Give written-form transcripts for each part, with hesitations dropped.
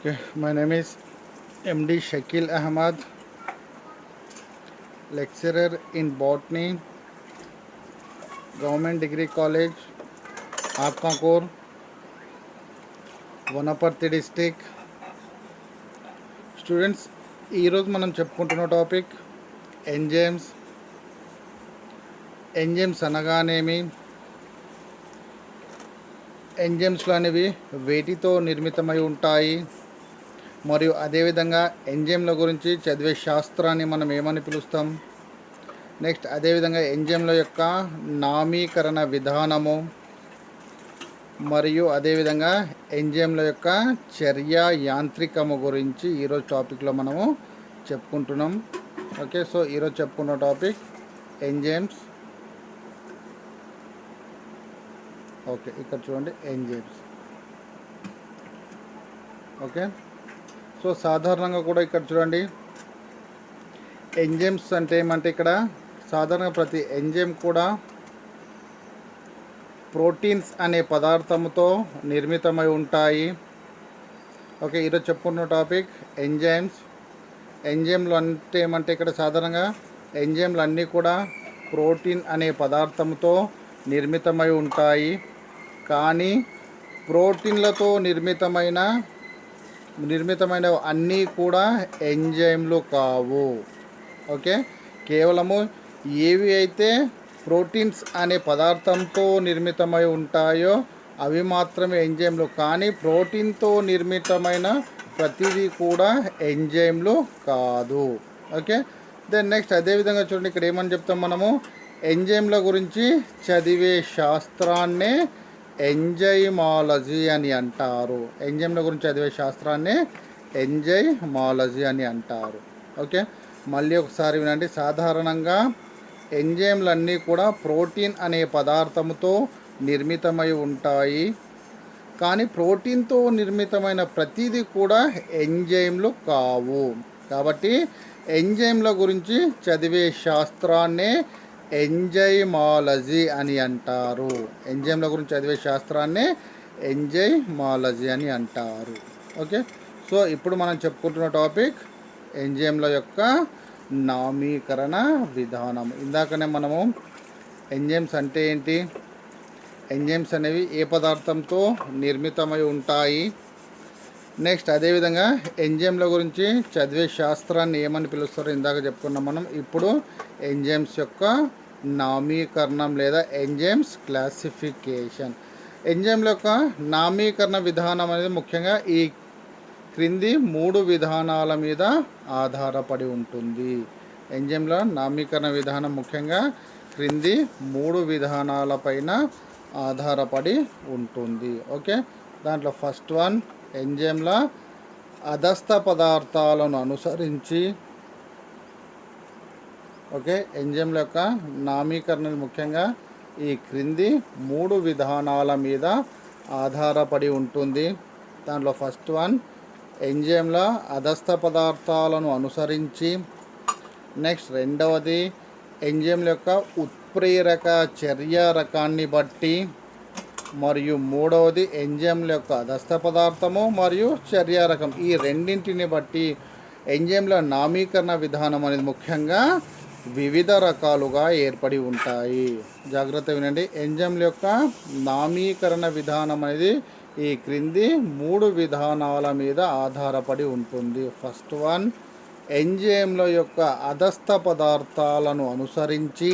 Okay, my name is MD Shakil Ahmad, lecturer in Botany, Government Degree College, Atmakor, Wanaparthy district. Students, ఈరోజు మనం చెప్పుకుంటున్న topic enzymes. Enzymes అనగానేమి, ఎంజైమ్స్లు అనేవి వేటితో నిర్మితమై ఉంటాయి, మరియు అదేవిధంగా ఎంజైమ్ల గురించి చదివే శాస్త్రాన్ని మనం ఏమని పిలుస్తాం. నెక్స్ట్ అదేవిధంగా ఎంజైమ్ల యొక్క నామీకరణ విధానము, మరియు అదేవిధంగా ఎంజైమ్ల యొక్క చర్య యాంత్రికము గురించి ఈరోజు టాపిక్లో మనము చెప్పుకుంటున్నాం. ఓకే, సో ఈరోజు చెప్పుకున్న టాపిక్ ఎంజైమ్స్. ఓకే, ఇక్కడ చూడండి ఎంజైమ్స్. ఓకే, సో సాధారణంగా కూడా ఇక్కడ చూడండి ఎంజైమ్స్ అంటే ఏమంటే, ఇక్కడ సాధారణంగా ప్రతి ఎంజైమ్ కూడా ప్రోటీన్స్ అనే పదార్థముతో నిర్మితమై ఉంటాయి. ఓకే, ఈరోజు చెప్పుకున్న టాపిక్ ఎంజైమ్స్. ఎంజైమ్లు అంటే ఏమంటే, ఇక్కడ సాధారణంగా ఎంజైమ్లు అన్నీ కూడా ప్రోటీన్ అనే పదార్థంతో నిర్మితమై ఉంటాయి. కానీ ప్రోటీన్లతో నిర్మితమైన అన్నీ కూడా ఎంజైమ్లు కావు. ఓకే, కేవలము ఏవి అయితే ప్రోటీన్స్ అనే పదార్థంతో నిర్మితమై ఉంటాయో అవి మాత్రమే ఎంజైమ్లు. కానీ ప్రోటీన్తో నిర్మితమైన ప్రతిదీ కూడా ఎంజైమ్లు కాదు. ఓకే, దెన్ నెక్స్ట్ అదేవిధంగా చూడండి, ఇక్కడ ఏమని చెప్తాం మనము, ఎంజైమ్ల గురించి చదివే శాస్త్రాన్నే ఎంజైమాలజీ అని అంటారు. ఎంజైమ్ల గురించి చదివే శాస్త్రాన్ని ఎంజైమాలజీ అని అంటారు. ఓకే, మళ్ళీ ఒకసారి వినండి. సాధారణంగా ఎంజైమ్లన్నీ కూడా ప్రోటీన్ అనే పదార్థముతో నిర్మితమై ఉంటాయి. కానీ ప్రోటీన్తో నిర్మితమైన ప్రతిదీ కూడా ఎంజైమ్లు కావు. కాబట్టి ఎంజైమ్ల గురించి చదివే శాస్త్రాన్నే ఎంజైమాలజీ అని అంటారు. ఎంజైమ్ల గురించి చదివే శాస్త్రాన్నే ఎంజైమాలజీ అని అంటారు. ఓకే, సో ఇప్పుడు మనం చెప్పుకుంటున్న టాపిక్ ఎంజైమ్ల యొక్క నామీకరణ విధానం. ఇందాకనే మనము ఎంజైమ్స్ అంటే ఏంటి, ఎంజైమ్స్ అనేవి ఏ పదార్థంతో నిర్మితమై ఉంటాయి, నెక్స్ట్ అదేవిధంగా ఎంజైమ్ల గురించి చదివే శాస్త్రాన్ని ఏమని పిలుస్తారో ఇందాక చెప్పుకున్నాం మనం. ఇప్పుడు ఎంజైమ్స్ యొక్క నామీకరణం లేదా ఎంజైమ్స్ క్లాసిఫికేషన్. ఎంజైమ్ల యొక్క నామీకరణ విధానం అనేది ముఖ్యంగా ఈ క్రింది 3 విధానాల మీద ఆధారపడి ఉంటుంది. ఎంజైమ్ల నామీకరణ విధానం ముఖ్యంగా క్రింది 3 విధానాలపైన ఆధారపడి ఉంటుంది. ఓకే, దాంట్లో ఫస్ట్ వన్, ఎంజైమ్ల అధస్థ పదార్థాలను అనుసరించి. ఓకే, ఎంజైమ్ల యొక్క నామీకరణ ముఖ్యంగా ఈ క్రింది 3 విధానాల మీద ఆధారపడి ఉంటుంది. దాంట్లో ఫస్ట్ వన్, ఎంజైమ్ల అధస్థ పదార్థాలను అనుసరించి. నెక్స్ట్ రెండవది, ఎంజైమ్ల యొక్క ఉత్ప్రేరక చర్య రకాన్ని బట్టి. మరియు మూడవది, ఎంజైమ్ల యొక్క అధస్థ పదార్థము మరియు చర్య రకం, ఈ రెండింటిని బట్టి ఎంజైమ్ల నామీకరణ విధానం అనేది ముఖ్యంగా వివిధ రకాలుగా ఏర్పడి ఉంటాయి. జాగ్రత్త వినండి. ఎంజైమ్ల యొక్క నామీకరణ విధానం అనేది ఈ క్రింది 3 విధానాల మీద ఆధారపడి ఉంటుంది. ఫస్ట్ వన్, ఎంజైమ్ల యొక్క అధస్థ పదార్థాలను అనుసరించి.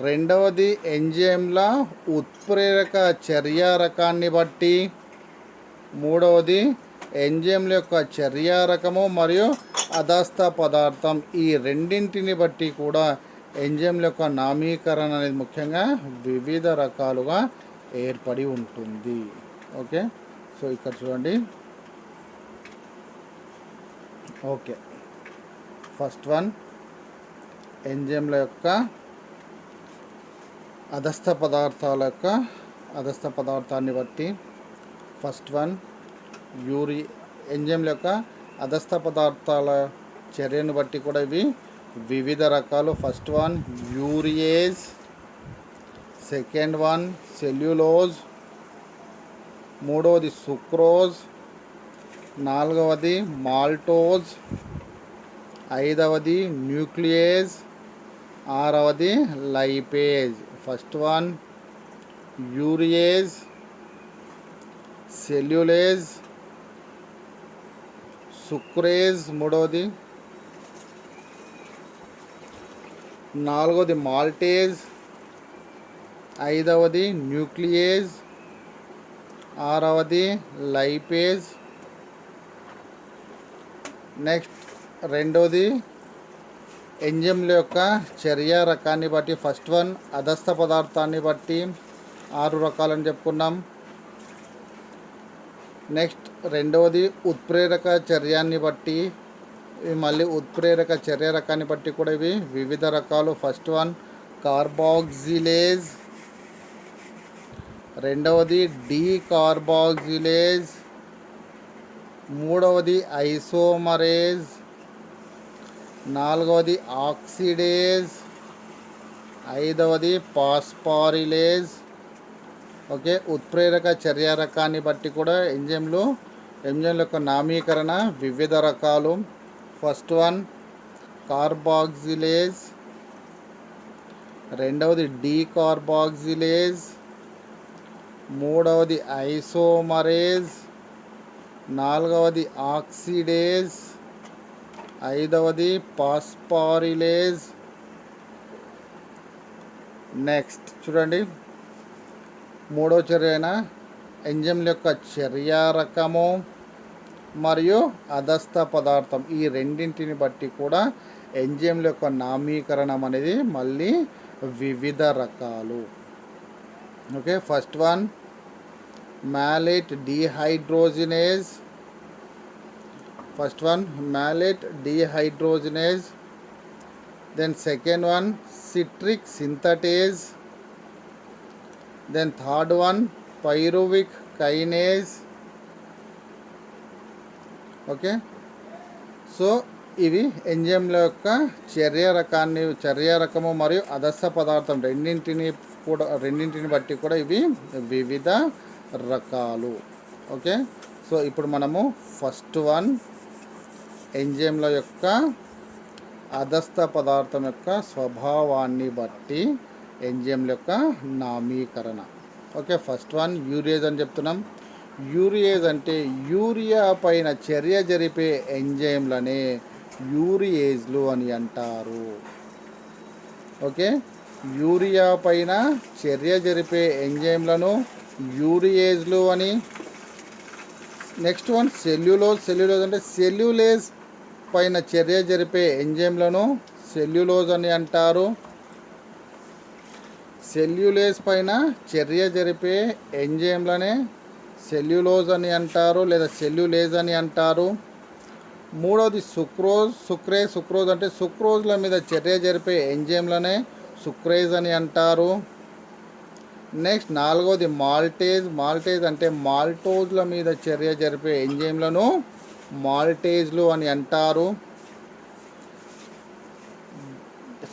రెండవది, ఎంజైమ్ల ఉత్ప్రేరక చర్య రకాన్ని బట్టి. మూడవది, ఎంజైమ్ల యొక్క చర్య రకము మరియు అధస్థ పదార్థం, ఈ రెండింటిని బట్టి కూడా ఎంజైమ్ల యొక్క నామీకరణ అనేది ముఖ్యంగా వివిధ రకాలుగా ఏర్పడి ఉంటుంది. ఓకే, సో ఇక్కడ చూడండి. ఓకే, ఫస్ట్ వన్, ఎంజైమ్ల యొక్క అధస్థ పదార్థాన్ని బట్టి. ఫస్ట్ వన్, ఎంజైమ్ల యొక్క అధస్థ పదార్థాల చర్యను బట్టి కూడా ఇవి వివిధ రకాలు. First one urease, second one cellulose, మూడవది సుక్రోజ్, నాలుగవది మాల్టోజ్, ఐదవది న్యూక్లియేజ్, ఆరవది lipase. First one urease, cellulase, sucrase మూడవది, నాలుగవది మాల్టేజ్, ఐదవది న్యూక్లియేజ్, ఆరవది లైపేజ్. నెక్స్ట్ రెండవది ఎంజైమ్ల యొక్క చర్య రకాన్ని బట్టి ఫస్ట్ వన్ అధస్థ పదార్థాన్ని బట్టి 6 రకాలని చెప్పుకున్నాం. నెక్స్ట్ రెండవది ఉత్ప్రేరక చర్యాన్ని బట్టి, మళ్ళీ ఉత్ప్రేరక చర్య రకాన్ని బట్టి కూడా ఇవి వివిధ రకాలు. ఫస్ట్ వన్ కార్బాక్సిలేజ్, రెండవది డీకార్బాక్సిలేజ్, మూడవది ఐసోమరేజ్, నాలుగవది ఆక్సిడేజ్, ఐదవది పాస్పారిలేజ్. ఓకే, ఉత్ప్రేరక చర్య రకాన్ని బట్టి కూడా ఎంజైమ్ల యొక్క నామీకరణ వివిధ రకాలు. ఫస్ట్ వన్ కార్బాక్సిలేజ్, రెండవది డీకార్బాక్సిలేజ్, మూడవది ఐసోమరేజ్, నాలుగవది ఆక్సిడేజ్, ఐదవది పాస్పారిలేజ్. నెక్స్ట్ చూడండి, మూడవ చర్య అయిన ఎంజైమ్ల యొక్క చర్య రకము మరియు అధస్థ పదార్థం, ఈ రెండింటిని బట్టి కూడా ఎంజైమ్ల యొక్క నామీకరణం అనేది మళ్ళీ వివిధ రకాలు. Okay, first one malate dehydrogenase, first one malate dehydrogenase. Then second one citric synthetase. Then third one pyruvic kinase. Okay, so ఇవి ఎంజైమ్ల యొక్క చర్య రకము మరియు అధస్థ పదార్థం రెండింటిని బట్టి కూడా ఇవి వివిధ రకాలు. ఓకే, సో ఇప్పుడు మనము ఫస్ట్ వన్ ఎంజైమ్ల యొక్క అధస్థ పదార్థం యొక్క స్వభావాన్ని బట్టి ఎంజైమ్ల యొక్క నామీకరణ. ఓకే, ఫస్ట్ వన్ యూరియేజ్ అని చెప్తున్నాం. యూరియేజ్ అంటే యూరియా పైన చర్య జరిపే ఎంజైమ్లనే యూరియేజ్లు అని అంటారు. ఓకే, యూరియా పైన చర్య జరిపే ఎంజైమ్లను యూరియేజ్లు అని. నెక్స్ట్ వన్ సెల్యులోజ్ అంటే సెల్యులేజ్ పైన చర్య జరిపే ఎంజైమ్లను సెల్యులోజ్ అని అంటారు. సెల్యులేజ్ పైన చర్య జరిపే ఎంజైమ్లనే సెల్యులోజ్ అని అంటారు లేదా సెల్యులేజ్ అని అంటారు. మూడవది సుక్రేజ్ అంటే సుక్రోజ్ల మీద చర్య జరిపే ఎంజైమ్లనే సుక్రేజ్ అని అంటారు. నెక్స్ట్ నాలుగవది మాల్టేజ్ అంటే మాల్టోజ్ల మీద చర్య జరిపే ఎంజైమ్లను మాల్టేజ్లు అని అంటారు.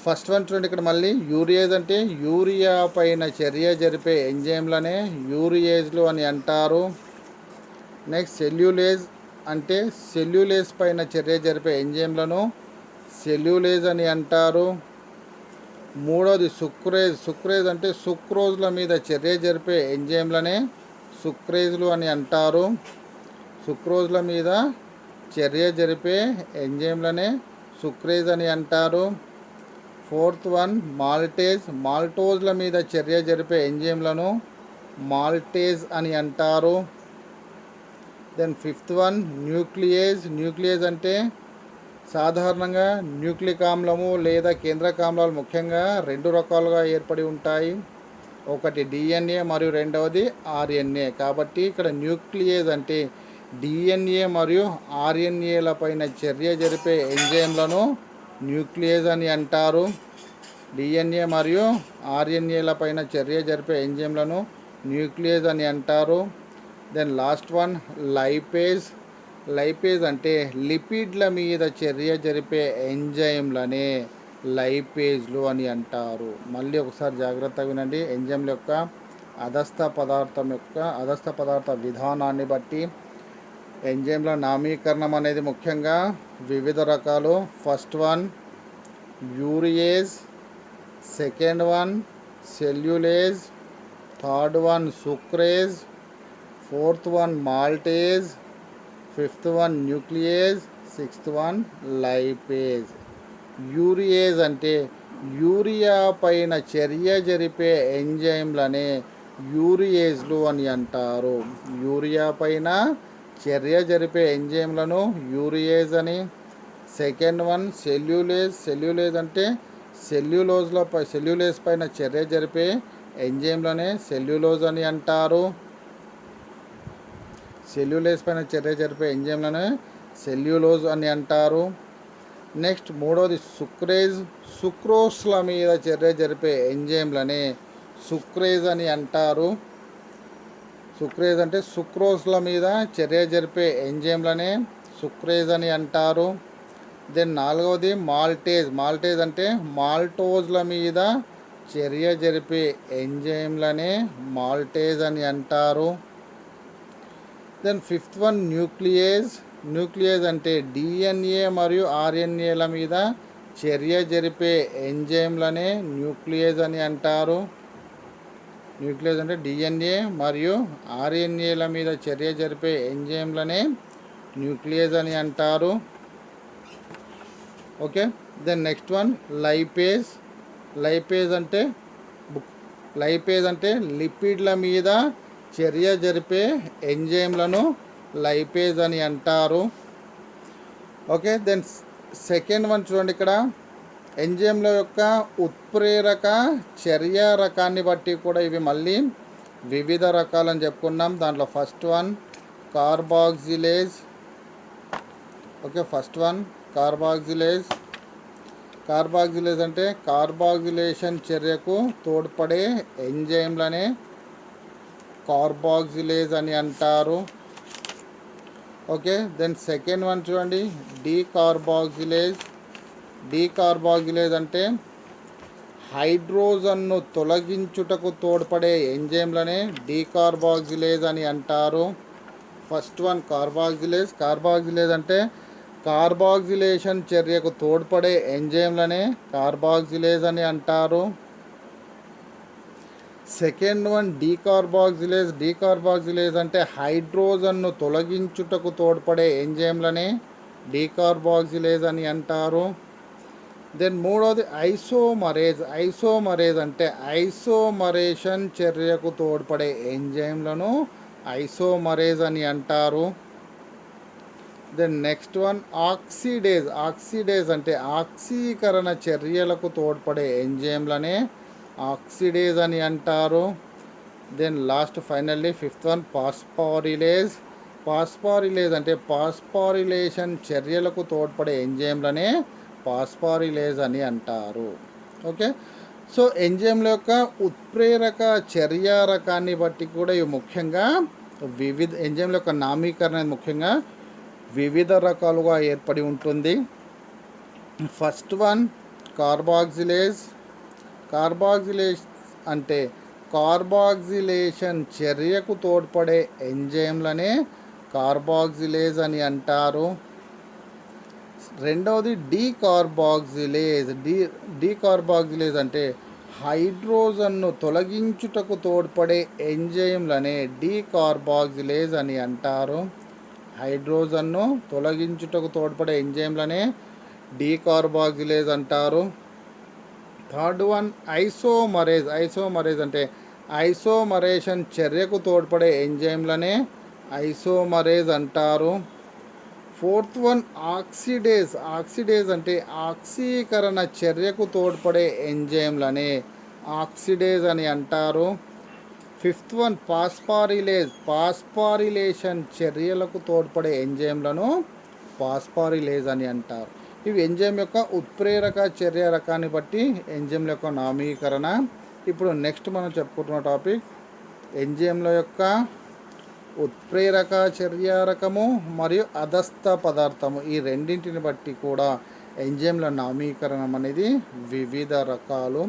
ఫస్ట్ వన్ చూడండి, ఇక్కడ మళ్ళీ యూరియేజ్ అంటే యూరియా పైన చర్య జరిపే ఎంజైమ్లనే యూరియేజ్లు అని అంటారు. నెక్స్ట్ సెల్యులేజ్ అంటే సెల్యులేజ్ పైన చర్య జరిపే ఎంజైమ్లను సెల్యులేజ్ అని అంటారు. మూడవది సుక్రేజ్ అంటే సుక్రోజ్ల మీద చర్య జరిపే ఎంజైమ్లనే సుక్రేజ్లు అని అంటారు. సుక్రోజ్ల మీద చర్య జరిపే ఎంజైమ్లనే సుక్రేజ్ అని అంటారు. ఫోర్త్ వన్ మాల్టోజ్ల మీద చర్య జరిపే ఎంజైమ్లను మాల్టేజ్ అని అంటారు. దెన్ ఫిఫ్త్ వన్ న్యూక్లియేజ్ అంటే సాధారణంగా న్యూక్లిక్ ఆమ్లము లేదా కేంద్రక ఆమ్లాలు ముఖ్యంగా 2 రకాలుగా ఏర్పడి ఉంటాయి. ఒకటి డిఎన్ఏ మరియు రెండవది ఆర్ఎన్ఏ. కాబట్టి ఇక్కడ న్యూక్లియేజ్ అంటే డిఎన్ఏ మరియు ఆర్ఎన్ఏల పైన చర్య జరిపే ఎంజైమ్లను న్యూక్లియేజ్ అని అంటారు. డిఎన్ఏ మరియు ఆర్ఎన్ఏల పైన చర్య జరిపే ఎంజైమ్లను న్యూక్లియేజ్ అని అంటారు. దెన్ లాస్ట్ వన్ లైపేజ్ అంటే లిపిడ్ల మీద చర్య జరిపే ఎంజైమ్లనే లైపేజ్లు అని అంటారు. మళ్ళీ ఒకసారి జాగ్రత్తగా వినండి. ఎంజైమ్ల యొక్క అధస్థ పదార్థ విధానాన్ని బట్టి ఎంజైమ్ల నామీకరణం అనేది ముఖ్యంగా వివిధ రకాలు. First one urease, second one cellulase, third one sucrase, fourth one maltase, fifth one nuclease, sixth one lipase. Urease అంటే యూరియా పైన చర్య జరిపే ఎంజైమ్లనే యూరియేజ్లు అని అంటారు. యూరియా పైన చర్య జరిపే ఎంజైమ్లను యూరియేజ్ అని. Second one cellulase. సెల్యులేజ్ అంటే సెల్యులేజ్ పైన చర్య జరిపే ఎంజైమ్లనే సెల్యులోజ్ అని అంటారు. సెల్యులేజ్ పైన చర్య జరిపే ఎంజైమ్లనే సెల్యులోజ్ అని అంటారు. నెక్స్ట్ మూడోది సుక్రేజ్. సుక్రోస్ల మీద చర్య జరిపే ఎంజైమ్లనే సుక్రేజ్ అని అంటారు. సుక్రేజ్ అంటే సుక్రోస్ల మీద చర్య జరిపే ఎంజైమ్లనే సుక్రేజ్ అని అంటారు. దెన్ నాలుగవది మాల్టేజ్. మాల్టేజ్ అంటే మాల్టోజ్ల మీద చర్య జరిపే ఎంజైమ్లనే మాల్టేజ్ అని అంటారు. Then fifth one nuclease. Nuclease అంటే డిఎన్ఏ మరియు ఆర్ఎన్ఏల మీద చర్య జరిపే ఎంజైమ్లనే న్యూక్లియేజ్ అని అంటారు. న్యూక్లియేజ్ అంటే డిఎన్ఏ మరియు ఆర్ఎన్ఏల మీద చర్య జరిపే ఎంజైమ్లనే న్యూక్లియేజ్ అని అంటారు. Okay. Then next one lipase. Lipase అంటే లిపిడ్ల మీద చర్య జరిపే ఎంజైమ్లను లైపేజ్ అని అంటారు. ఓకే. దెన్ సెకండ్ వన్ చూడండి, ఇక్కడ ఎంజైమ్ల యొక్క ఉత్ప్రేరక చర్య రకాన్ని బట్టి కూడా ఇవి మళ్ళీ వివిధ రకాలని చెప్పుకున్నాం. దాంట్లో first one carboxylase. Okay, first one carboxylase. Carboxylase అంటే కార్బాక్సిలేషన్ చర్యకు తోడ్పడే ఎంజైమ్లనే కార్బాక్సిలేజ్ అని అంటారు. ఓకే. దెన్ సెకండ్ వన్ చూడండి, డీకార్బాక్సిలేజ్. డీకార్బాక్సిలేజ్ అంటే హైడ్రోజన్ను తొలగించుటకు తోడ్పడే ఎంజైమ్లనే డీకార్బాక్సిలేజ్ అని అంటారు. First one carboxylase. కార్బాక్సిలేజ్ అంటే కార్బాక్సిలేషన్ చర్యకు తోడ్పడే ఎంజైమ్లనే కార్బాక్సిలేజ్ అని అంటారు. Second one decarboxylase. డీకార్బాక్సిలేజ్ అంటే హైడ్రోజన్ను తొలగించుటకు తోడ్పడే ఎంజైమ్లనే డీకార్బాక్సిలేజ్ అని అంటారు. దెన్ మూడోది ఐసోమరేజ్. ఐసోమరేజ్ అంటే ఐసోమరేషన్ చర్యకు తోడ్పడే ఎంజైమ్లను ఐసోమరేజ్ అని అంటారు. Then next one oxidase. Oxidase అంటే ఆక్సీకరణ చర్యలకు తోడ్పడే ఎంజైమ్లనే ఆక్సిడేజ్ అని అంటారు. Then last finally fifth one phosphorylase. Phosphorylase అంటే పాస్పారిలేషన్ చర్యలకు తోడ్పడే ఎంజైమ్లనే పాస్పారిలేజ్ అని అంటారు. ఓకే. సో ఎంజైమ్ల యొక్క ఉత్ప్రేరక చర్య రకాన్ని బట్టి కూడా ఇవి ముఖ్యంగా ఎంజైమ్ల యొక్క నామీకరణ ముఖ్యంగా వివిధ రకాలుగా ఏర్పడి ఉంటుంది. First one carboxylase. కార్బాక్సిలేజ్ అంటే కార్బాక్సిలేషన్ చర్యకు తోడ్పడే ఎంజైమ్లనే కార్బాక్సిలేజ్ అని అంటారు. రెండవది డీకార్బాక్సిలేజ్. డీకార్బాక్సిలేజ్ అంటే హైడ్రోజన్ను తొలగించుటకు తోడ్పడే ఎంజైమ్లనే డీకార్బాక్సిలేజ్ అని అంటారు. హైడ్రోజన్ను తొలగించుటకు తోడ్పడే ఎంజైమ్లనే డీకార్బాక్సిలేజ్ అంటారు. Third one isomerase. ఐసోమరేజ్ అంటే ఐసోమరేషన్ చర్యకు తోడ్పడే ఎంజైమ్లనే ఐసోమరేజ్ అంటారు. Fourth one oxidase. ఆక్సిడేజ్ అంటే ఆక్సీకరణ చర్యకు తోడ్పడే ఎంజైమ్లనే ఆక్సిడేజ్ అని అంటారు. Fifth one పాస్పారిలేజ్. పాస్పారిలేషన్ చర్యలకు తోడ్పడే ఎంజైమ్లను పాస్పారిలేజ్ అని అంటారు. ఇవి ఎంజైమ్ యొక్క ఉత్ప్రేరక చర్య రకాన్ని బట్టి ఎంజైమ్ల యొక్క నామీకరణ. ఇప్పుడు నెక్స్ట్ మనం చెప్పుకుంటున్న టాపిక్ ఎంజైమ్ల యొక్క ఉత్ప్రేరక చర్య రకము మరియు అధస్థ పదార్థము. ఈ రెండింటిని బట్టి కూడా ఎంజైమ్ల నామీకరణం అనేది వివిధ రకాలు.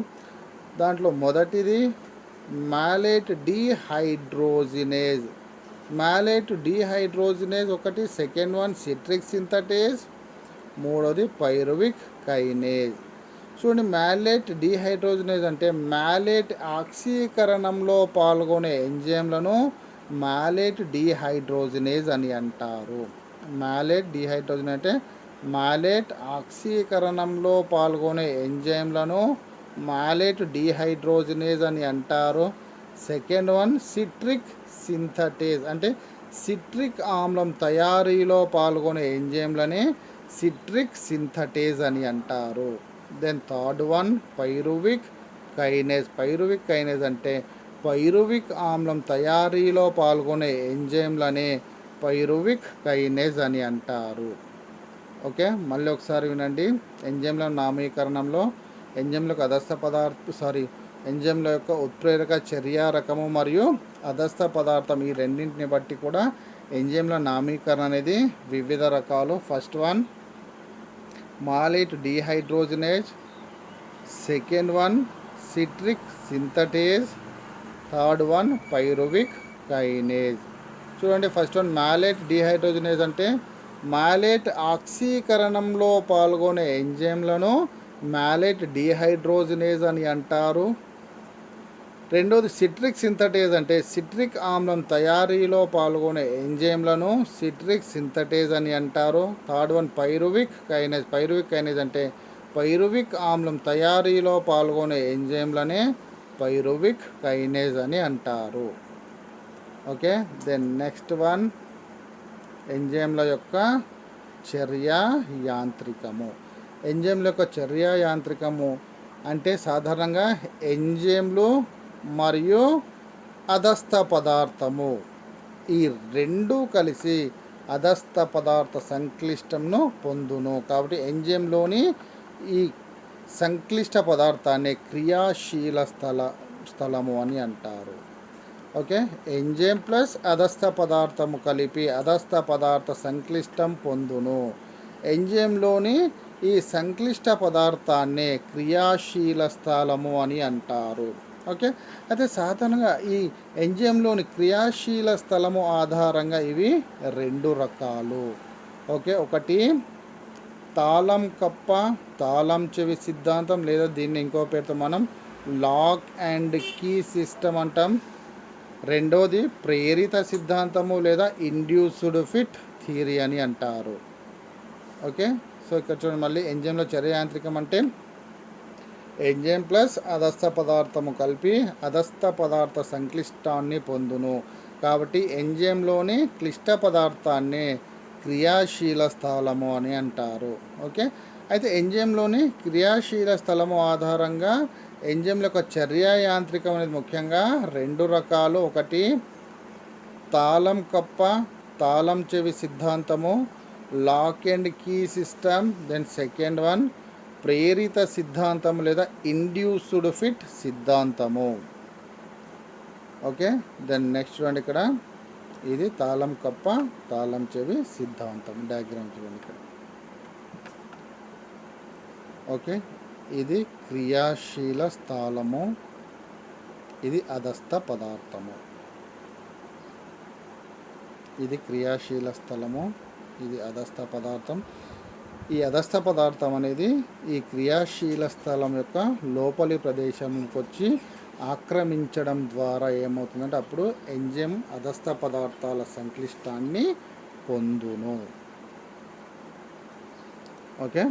దాంట్లో మొదటిది మ్యాలేట్ డీహైడ్రోజినేజ్. మ్యాలేట్ డీహైడ్రోజినేజ్ ఒకటి, సెకండ్ వన్ సిట్రిక్ సింథటేజ్, మూడోది పైరువిక్ కైనేజ్. చూడండి, మ్యాలేట్ డీహైడ్రోజినేజ్ అంటే మ్యాలేట్ ఆక్సీకరణంలో పాల్గొనే ఎంజైమ్లను మ్యాలేట్ డీహైడ్రోజినేజ్ అని అంటారు. మ్యాలేట్ డీహైడ్రోజినేజ్ అంటే మ్యాలేట్ ఆక్సీకరణంలో పాల్గొనే ఎంజైమ్లను మ్యాలేట్ డీహైడ్రోజినేజ్ అని అంటారు. సెకండ్ వన్ సిట్రిక్ సింథటేజ్ అంటే సిట్రిక్ ఆమ్లం తయారీలో పాల్గొనే ఎంజైమ్లని సిట్రిక్ సింథటేజ్ అని అంటారు. Then third one pyruvic kinase. Pyruvic kinase అంటే పైరువిక్ ఆమ్లం తయారీలో పాల్గొనే ఎంజైమ్లనే పైరువిక్ కైనేజ్ అని అంటారు. ఓకే, మళ్ళీ ఒకసారి వినండి. ఎంజైమ్ల నామీకరణంలో ఎంజైమ్లకు ఎంజైమ్ల యొక్క ఉత్ప్రేరక చర్య రకము మరియు అదస్థ పదార్థం ఈ రెండింటిని బట్టి కూడా ఎంజైమ్ల నామీకరణ అనేది వివిధ రకాలు. First one malate dehydrogenase, second one citric synthetase, third one pyruvic kinase. చూడండి, ఫస్ట్ వన్ మ్యాలేట్ డీహైడ్రోజినేజ్ అంటే మ్యాలేట్ ఆక్సీకరణంలో పాల్గొనే ఎంజైమ్లను మ్యాలేట్ డీహైడ్రోజినేజ్ అని అంటారు. రెండోది సిట్రిక్ సింథటేజ్ అంటే సిట్రిక్ ఆమ్లం తయారీలో పాల్గొనే ఎంజైమ్లను సిట్రిక్ సింథటేజ్ అని అంటారు. Third one pyruvic kinase. Pyruvic kinase అంటే పైరువిక్ ఆమ్లం తయారీలో పాల్గొనే ఎంజైమ్లనే పైరువిక్ కైనేజ్ అని అంటారు. ఓకే, దెన్ నెక్స్ట్ వన్ ఎంజైమ్ల యొక్క చర్యా యాంత్రికము. ఎంజైమ్ల యొక్క చర్యా యాంత్రికము అంటే సాధారణంగా ఎంజైమ్లు మరియు అదస్థ పదార్థము ఈ రెండు కలిసి అదస్థ పదార్థ సంక్లిష్టంను పొందును. కాబట్టి ఎంజైమ్లోని ఈ సంక్లిష్ట పదార్థాన్ని క్రియాశీల స్థలము అని అంటారు. ఓకే, ఎంజైమ్ ప్లస్ అదస్థ పదార్థము కలిపి అదస్థ పదార్థ సంక్లిష్టం పొందును. ఎంజైమ్లోని ఈ సంక్లిష్ట పదార్థాన్ని క్రియాశీల స్థలము అని అంటారు. ఓకే, అయితే సాధారణంగా ఈ ఎంజైమ్లోని క్రియాశీల స్థలము ఆధారంగా ఇవి రెండు రకాలు. ఓకే, ఒకటి తాళం కప్ప తాళం చెవి సిద్ధాంతం, లేదా దీన్ని ఇంకో పేరుతో మనం లాక్ అండ్ కీ సిస్టమ్ అంటాం. రెండోది ప్రేరిత సిద్ధాంతము లేదా ఇండ్యూస్డ్ ఫిట్ థియరీ అని అంటారు. ఓకే, సో ఇక్కడ చూడండి, మళ్ళీ ఎంజైమ్లో చర్య యాంత్రికం అంటే ఎంజైమ్ ప్లస్ అదస్థ పదార్థము కలిపి అదస్థ పదార్థ సంక్లిష్టాన్ని పొందును. కాబట్టి ఎంజైమ్లోని క్లిష్ట పదార్థాన్ని క్రియాశీల స్థలము అని అంటారు. ఓకే, అయితే ఎంజైమ్లోని క్రియాశీల స్థలము ఆధారంగా ఎంజైమ్ల యొక్క చర్యా యాంత్రికం అనేది ముఖ్యంగా రెండు రకాలు. ఒకటి తాళం కప్ప తాళం చెవి సిద్ధాంతము, lock and key system. Then second one ప్రేరిత సిద్ధాంతం లేదా ఇండ్యూస్డ్ ఫిట్ సిద్ధాంతము. ఓకే, దెన్ నెక్స్ట్ చూడండి, ఇక్కడ ఇది తాళం కప్ప తాళం చెవి సిద్ధాంతం డయాగ్రామ్ చూడండి ఇక్కడ. ఓకే, ఇది క్రియాశీల స్థలము, ఇది అదస్థ పదార్థము. ఇది క్రియాశీల స్థలము, ఇది అదస్థ పదార్థం. ఈ అదస్థ పదార్థం అనేది ఈ క్రియాశీల స్థలం యొక్క లోపలి ప్రదేశంకి వచ్చి ఆక్రమించడం ద్వారా ఏమవుతుందంటే అప్పుడు ఎంజైమ్ అదస్థ పదార్థాల సంక్లిష్టాన్ని పొందును. ఓకే,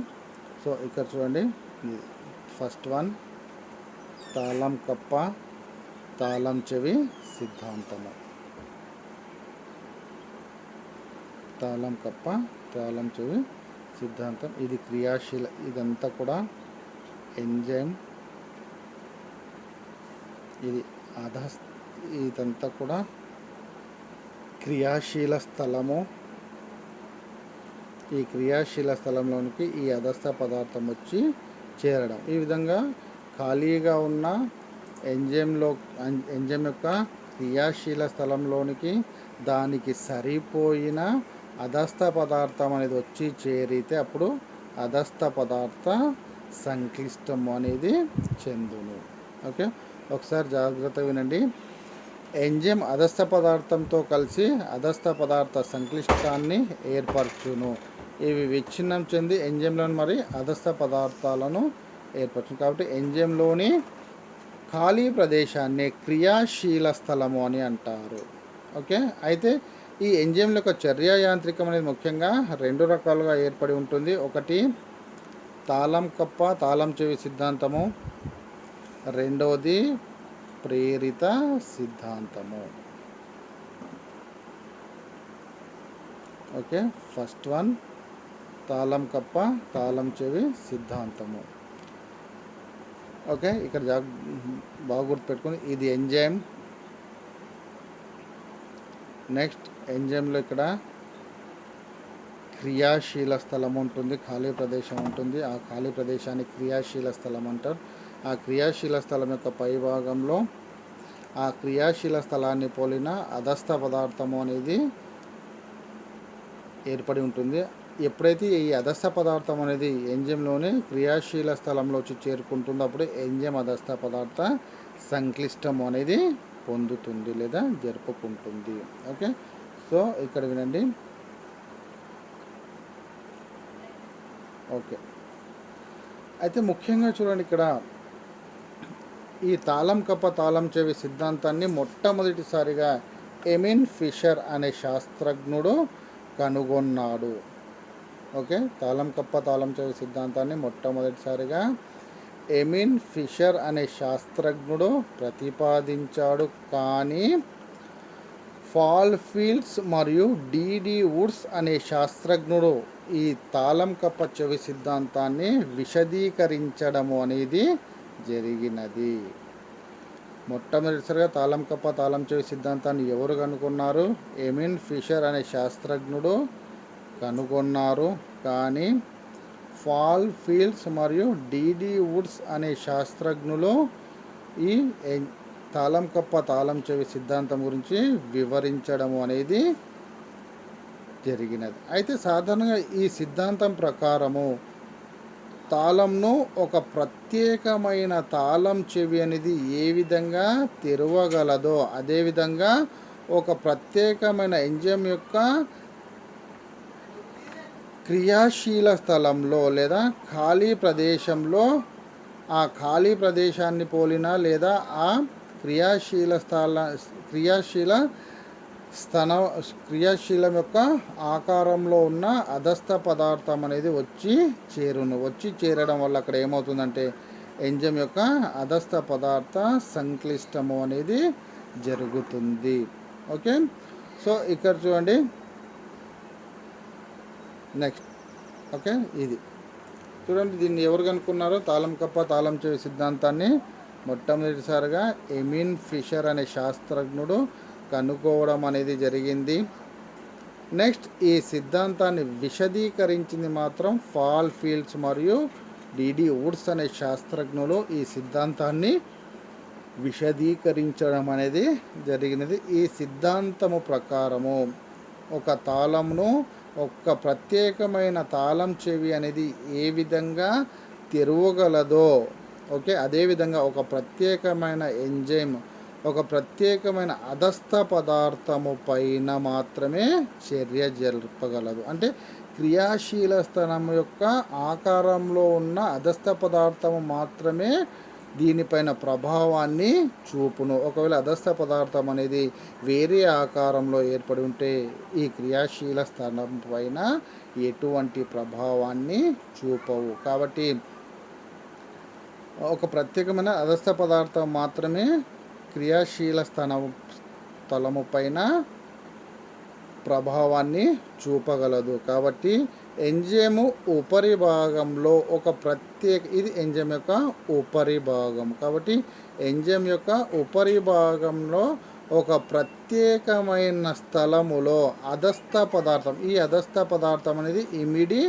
సో ఇక్కడ చూడండి, ఫస్ట్ వన్ తాళం కప్ప తాళం చెవి సిద్ధాంతము. తాళం కప్ప తాళం చెవి సిద్ధాంతం, ఇది క్రియాశీల, ఇదంతా కూడా ఎంజైమ్, ఇది ఇదంతా కూడా క్రియాశీల స్థలము. ఈ క్రియాశీల స్థలంలోనికి ఈ అదస్థ పదార్థం వచ్చి చేరడం. ఈ విధంగా ఖాళీగా ఉన్న ఎంజైమ్ యొక్క క్రియాశీల స్థలంలోనికి దానికి సరిపోయిన అదస్థ పదార్థం అనేది వచ్చి చేరితే అప్పుడు అదస్థ పదార్థ సంక్లిష్టం అనేది చెందును. ఓకే, ఒకసారి జాగ్రత్తగా వినండి. ఎంజైమ్ అదస్థ పదార్థంతో కలిసి అదస్థ పదార్థ సంక్లిష్టాన్ని ఏర్పరచును. ఇవి విచ్ఛిన్నం చెంది ఎంజైమ్లను మరి అదస్థ పదార్థాలను ఏర్పరచును. కాబట్టి ఎంజైమ్లోని ఖాళీ ప్రదేశాన్ని క్రియాశీల స్థలము అని అంటారు. ఓకే, అయితే ఈ ఎంజైమ్ల యొక్క చర్య యాంత్రికం అనేది ముఖ్యంగా 2 రకాలుగా ఏర్పడి ఉంటుంది. ఒకటి తాళం కప్ప తాళం చెవి సిద్ధాంతము, రెండవది ప్రేరిత సిద్ధాంతము. ఓకే, ఫస్ట్ వన్ తాళం కప్ప తాళం చెవి సిద్ధాంతము. ఓకే, ఇక్కడ బాగా గుర్తుపెట్టుకుని ఇది ఎంజైమ్. నెక్స్ట్ ఎంజైమ్లో ఇక్కడ క్రియాశీల స్థలం ఉంటుంది, ఖాళీ ప్రదేశం ఉంటుంది. ఆ ఖాళీ ప్రదేశాన్ని క్రియాశీల స్థలం అంటారు. ఆ క్రియాశీల స్థలం యొక్క పై భాగంలో ఆ క్రియాశీల స్థలాన్ని పోలిన అదస్థ పదార్థము అనేది ఏర్పడి ఉంటుంది. ఎప్పుడైతే ఈ అదస్థ పదార్థం అనేది ఎంజైమ్లోని క్రియాశీల స్థలంలో వచ్చి చేరుకుంటుందో అప్పుడు ఎంజైమ్ అదస్థ పదార్థ సంక్లిష్టము అనేది పొందుతుంది లేదా జరుపుకుంటుంది. ఓకే, సో ఇక్కడ వినండి. ఓకే, అయితే ముఖ్యంగా చూడండి, ఇక్కడ ఈ తాళం కప్ప తాళం చెవి సిద్ధాంతాన్ని మొట్టమొదటిసారిగా ఎమిన్ ఫిషర్ అనే శాస్త్రజ్ఞుడు కనుగొన్నాడు. ఓకే, తాళం కప్ప తాళం చెవి సిద్ధాంతాన్ని మొట్టమొదటిసారిగా ఎమిన్ ఫిషర్ అనే శాస్త్రజ్ఞుడు ప్రతిపాదించాడు. కానీ ఫాల్ ఫీల్డ్స్ మరియు డిడి వుడ్స్ అనే శాస్త్రజ్ఞుడు ఈ తాళం కప్ప చెవి సిద్ధాంతాన్ని విశదీకరించడము అనేది జరిగినది. మొట్టమొదటిసారిగా తాళం కప్ప తాళం చెవి సిద్ధాంతాన్ని ఎవరు కనుగొన్నారు? ఎమిన్ ఫిషర్ అనే శాస్త్రజ్ఞుడు కనుగొన్నారు. కానీ ఫాల్ ఫీల్డ్స్ మరియు డిడి వుడ్స్ అనే శాస్త్రజ్ఞులు ఈ తాళం కప్ప తాళం చెవి సిద్ధాంతం గురించి వివరించడము అనేది జరిగినది. అయితే సాధారణంగా ఈ సిద్ధాంతం ప్రకారము తాళంను ఒక ప్రత్యేకమైన తాళం చెవి అనేది ఏ విధంగా తెరవగలదో అదేవిధంగా ఒక ప్రత్యేకమైన ఎంజైమ్ యొక్క క్రియాశీల స్థలంలో లేదా ఖాళీ ప్రదేశంలో ఆ ఖాళీ ప్రదేశాన్ని పోలిన లేదా ఆ క్రియాశీలం యొక్క ఆకారంలో ఉన్న అదస్థ పదార్థం అనేది వచ్చి చేరడం వల్ల అక్కడ ఏమవుతుందంటే ఎంజైమ్ యొక్క అదస్థ పదార్థ సంక్లిష్టము అనేది జరుగుతుంది. ఓకే, సో ఇక్కడ చూడండి. నెక్స్ట్ ఓకే, ఇది చూడండి, దీన్ని ఎవరు కనుక్కున్నారో తాళం కప్ప తాళం చెవి సిద్ధాంతాన్ని మొట్టమొదటిసారిగా ఎమిన్ ఫిషర్ అనే శాస్త్రజ్ఞుడు కనుక్కోవడం అనేది జరిగింది. నెక్స్ట్ ఈ సిద్ధాంతాన్ని విశదీకరించింది మాత్రం ఫాల్ ఫీల్డ్స్ మరియు డిడి వుడ్స్ అనే శాస్త్రజ్ఞులు ఈ సిద్ధాంతాన్ని విశదీకరించడం అనేది జరిగినది. ఈ సిద్ధాంతము ప్రకారము ఒక తాళంను ఒక ప్రత్యేకమైన తాళం చెవి అనేది ఏ విధంగా తెరవగలదో ఓకే అదేవిధంగా ఒక ప్రత్యేకమైన ఎంజైమ్ ఒక ప్రత్యేకమైన అదస్థ పదార్థము పైన మాత్రమే చర్య జరపగలదు. అంటే క్రియాశీల స్థలం యొక్క ఆకారంలో ఉన్న అదస్థ పదార్థము మాత్రమే దీనిపైన ప్రభావాన్ని చూపును. ఒకవేళ అదస్థ పదార్థం అనేది వేరే ఆకారంలో ఏర్పడి ఉంటే ఈ క్రియాశీల స్థలం పైన ఎటువంటి ప్రభావాన్ని చూపవు. కాబట్టి ఒక ప్రత్యేకమైన అదస్థ పదార్థం మాత్రమే క్రియాశీల స్థలము పైన ప్రభావాన్ని చూపగలదు. కాబట్టి ఎంజైము ఉపరి భాగంలో ఒక ఇది ఎంజైమ్ యొక్క ఉపరి భాగం. కాబట్టి ఎంజైమ్ యొక్క ఉపరి భాగంలో ఒక ప్రత్యేకమైన స్థలములో అదస్థ పదార్థం ఈ అదస్థ పదార్థం అనేది ఇమిడి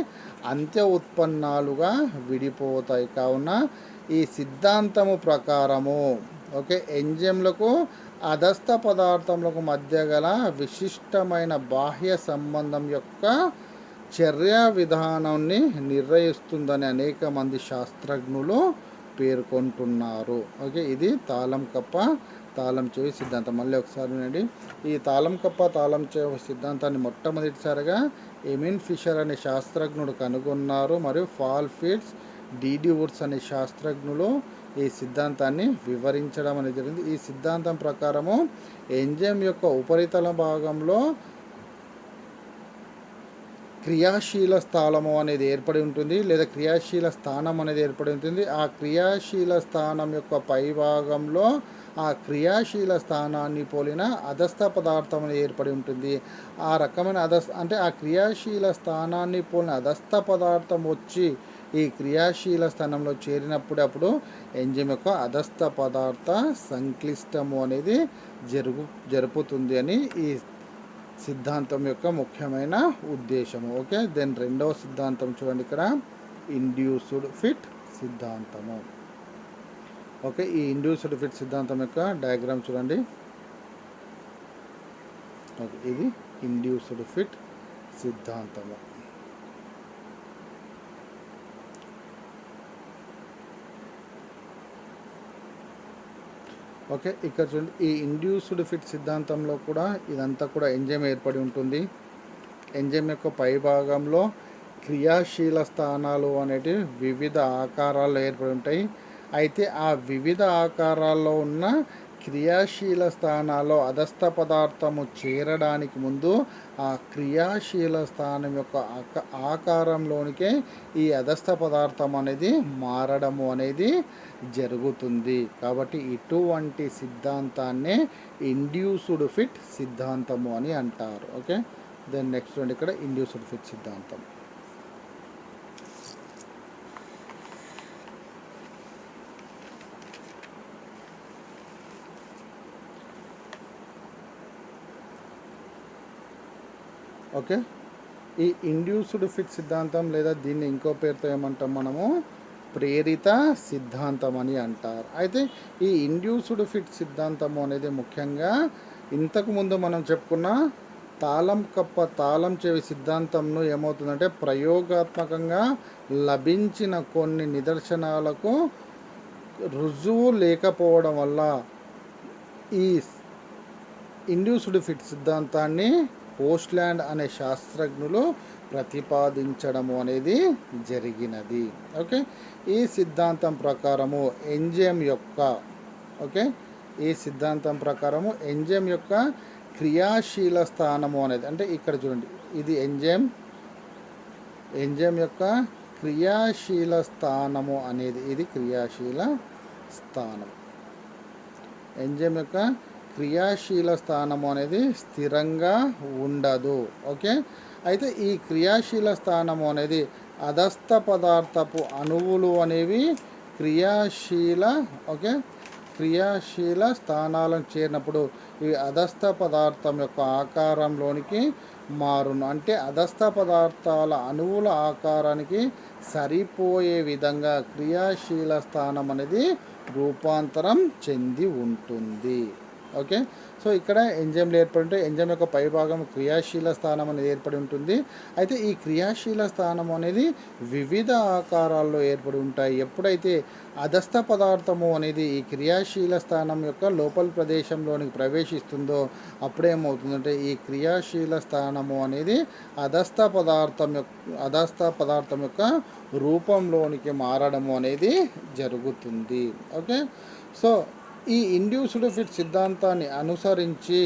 అంత్య ఉత్పన్నాలుగా విడిపోతాయి. కావున ఈ సిద్ధాంతము ప్రకారము ఓకే ఎంజైమ్లకు అదస్థ పదార్థములకు మధ్య గల విశిష్టమైన బాహ్య సంబంధం యొక్క చర్యా విధానాన్ని నిర్ణయిస్తుందని అనేక మంది శాస్త్రజ్ఞులు పేర్కొంటున్నారు. ఓకే, ఇది తాళం కప్ప తాళం చెవి సిద్ధాంతం. మళ్ళీ ఒకసారి వినండి. ఈ తాళం కప్ప తాళం చెవి సిద్ధాంతాన్ని మొట్టమొదటిసారిగా ఎమిన్ ఫిషర్ అనే శాస్త్రజ్ఞుడు కనుగొన్నారు మరియు పాల్ ఫిట్జ్, డిడి వుడ్స్ అనే శాస్త్రజ్ఞులు ఈ సిద్ధాంతాన్ని వివరించడం అనేది జరిగింది. ఈ సిద్ధాంతం ప్రకారము ఎంజైమ్ యొక్క ఉపరితల భాగంలో క్రియాశీల స్థానము అనేది ఏర్పడి ఉంటుంది, లేదా క్రియాశీల స్థానం అనేది ఏర్పడి ఉంటుంది. ఆ క్రియాశీల స్థానం యొక్క పైభాగంలో ఆ క్రియాశీల స్థానాన్ని పోలిన అధస్థ పదార్థం అనేది ఏర్పడి ఉంటుంది. ఆ రకమైన అంటే ఆ క్రియాశీల స్థానాన్ని పోలిన అధస్థ పదార్థం వచ్చి ఈ క్రియాశీల స్థానంలో చేరినప్పుడు అప్పుడు ఎంజైమ్ యొక్క అధస్థ పదార్థ సంక్లిష్టము అనేది జరుపుతుంది అని ఈ సిద్ధాంతం యొక్క ముఖ్యమైన ఉద్దేశము. ఓకే, దెన్ రెండవ సిద్ధాంతం చూడండి, ఇక్కడ ఇండ్యూస్డ్ ఫిట్ సిద్ధాంతము. ఓకే, ఈ ఇండ్యూస్డ్ ఫిట్ సిద్ధాంతం యొక్క డయాగ్రామ్ చూడండి. ఓకే, ఇది ఇండ్యూస్డ్ ఫిట్ సిద్ధాంతము. ఓకే, ఇక్కడ చూడండి, ఈ ఇండ్యూస్డ్ ఫిట్ సిద్ధాంతంలో కూడా ఇదంతా కూడా ఎంజైమ్ ఏర్పడి ఉంటుంది. ఎంజైమ్ యొక్క పై భాగంలో క్రియాశీల స్థానాలు అనేటివి వివిధ ఆకారాల్లో ఏర్పడి ఉంటాయి. అయితే ఆ వివిధ ఆకారాల్లో ఉన్న క్రియాశీల స్థానాల్లో అధస్థ పదార్థము చేరడానికి ముందు ఆ క్రియాశీల స్థానం యొక్క ఆకారంలోనికే ఈ అధస్థ పదార్థం అనేది మారడము అనేది జరుగుతుంది. కాబట్టి ఇటువంటి సిద్ధాంతాన్నే ఇండ్యూస్డ్ ఫిట్ సిద్ధాంతము అని అంటారు. ఓకే, దెన్ నెక్స్ట్ ఇక్కడ ఇండ్యూస్డ్ ఫిట్ సిద్ధాంతం. ఓకే, ఈ ఇండ్యూస్డ్ ఫిట్ సిద్ధాంతం లేదా దీన్ని ఇంకో పేరుతో ఏమంటాం మనము ప్రేరిత సిద్ధాంతం అని అంటారు. అయితే ఈ ఇండ్యూస్డ్ ఫిట్ సిద్ధాంతము అనేది ముఖ్యంగా ఇంతకుముందు మనం చెప్పుకున్న తాళం కప్ప తాళం చెవి సిద్ధాంతంను ఏమవుతుందంటే ప్రయోగాత్మకంగా లభించిన కొన్ని నిదర్శనాలకు రుజువు లేకపోవడం వల్ల ఈ ఇండ్యూస్డ్ ఫిట్ సిద్ధాంతాన్ని పోస్ట్లాండ్ అనే శాస్త్రజ్ఞులు ప్రతిపాదించడము అనేది జరిగినది. ఓకే, ఈ సిద్ధాంతం ప్రకారము ఎంజైమ్ యొక్క ఈ సిద్ధాంతం ప్రకారము ఎంజైమ్ యొక్క క్రియాశీల స్థానము అనేది, అంటే ఇక్కడ చూడండి, ఇది ఎంజైమ్ యొక్క క్రియాశీల స్థానము అనేది, ఇది క్రియాశీల స్థానం. ఎంజైమ్ యొక్క క్రియాశీల స్థానము అనేది స్థిరంగా ఉండదు. ఓకే, అయితే ఈ క్రియాశీల స్థానము అనేది అధస్థ పదార్థపు అణువులు అనేవి క్రియాశీల స్థానాలను చేరినప్పుడు ఈ అధస్థ పదార్థం యొక్క ఆకారంలోనికి మారును. అంటే అధస్థ పదార్థాల అణువుల ఆకారానికి సరిపోయే విధంగా క్రియాశీల స్థానం అనేది రూపాంతరం చెంది ఉంటుంది. ఓకే, సో ఇక్కడ ఎంజైమ్లు ఏర్పడి ఉంటాయి. ఎంజైమ్ యొక్క పైభాగం క్రియాశీల స్థానం అనేది ఏర్పడి ఉంటుంది. అయితే ఈ క్రియాశీల స్థానం అనేది వివిధ ఆకారాల్లో ఏర్పడి ఉంటాయి. ఎప్పుడైతే అధస్థ పదార్థము అనేది ఈ క్రియాశీల స్థానం యొక్క లోపల ప్రదేశంలోనికి ప్రవేశిస్తుందో అప్పుడేమవుతుందంటే ఈ క్రియాశీల స్థానము అనేది అధస్థ పదార్థం యొక్క రూపంలోనికి మారడము అనేది జరుగుతుంది. ఓకే, సో ఈ ఇండ్యూస్డ్ ఫిట్ సిద్ధాంతాన్ని అనుసరించి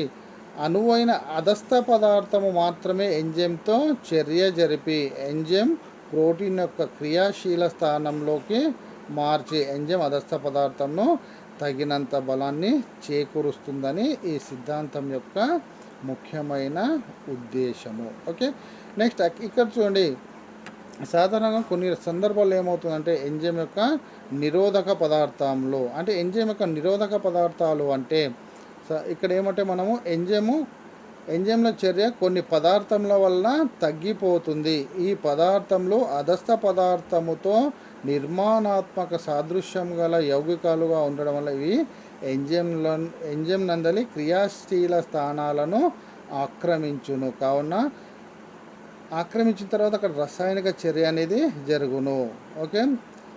అనువైన అధస్థ పదార్థము మాత్రమే ఎంజైమ్తో చర్య జరిపి ఎంజైమ్ ప్రోటీన్ యొక్క క్రియాశీల స్థానంలోకి మార్చి ఎంజైమ్ అధస్థ పదార్థంను తగినంత బలాన్ని చేకూరుస్తుందని ఈ సిద్ధాంతం యొక్క ముఖ్యమైన ఉద్దేశము. ఓకే, నెక్స్ట్ ఇక్కడ చూడండి, సాధారణంగా కొన్ని సందర్భాల్లో ఏమవుతుందంటే ఎంజైమ్ యొక్క నిరోధక పదార్థాలు అంటే ఇక్కడ ఏమంటే మనము ఎంజైమ్ల చర్య కొన్ని పదార్థముల వల్ల తగ్గిపోతుంది. ఈ పదార్థంలో అధస్థ పదార్థముతో నిర్మాణాత్మక సాదృశ్యం గల యౌగికాలుగా ఉండడం వల్ల ఇవి ఎంజైమ్ నందలి క్రియాశీల స్థానాలను ఆక్రమించిన తర్వాత అక్కడ రసాయనిక చర్య అనేది జరుగును. ఓకే,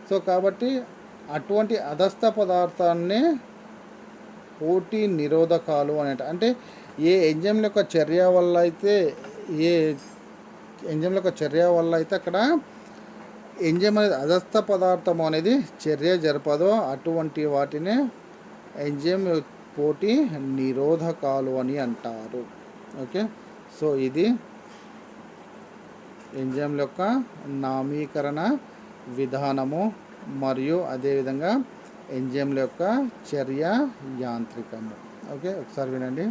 సో కాబట్టి అటువంటి అధస్థ పదార్థాన్ని పోటీ నిరోధకాలు అంటే ఏ ఎంజైమ్ల యొక్క చర్య వల్ల అయితే ఏ ఎంజైమ్ల యొక్క చర్య వల్ల అయితే అక్కడ ఎంజైమ్ అనేది అదస్థ పదార్థం అనేది చర్య జరపదో అటువంటి వాటినే ఎంజైమ్ పోటీ నిరోధకాలు అని అంటారు. ఓకే, సో ఇది ఎంజైమ్ల యొక్క నామీకరణ విధానము మరియు అదేవిధంగా ఎంజైమ్ల యొక్క చర్య యాంత్రికము. ఓకే, ఒకసారి వినండి.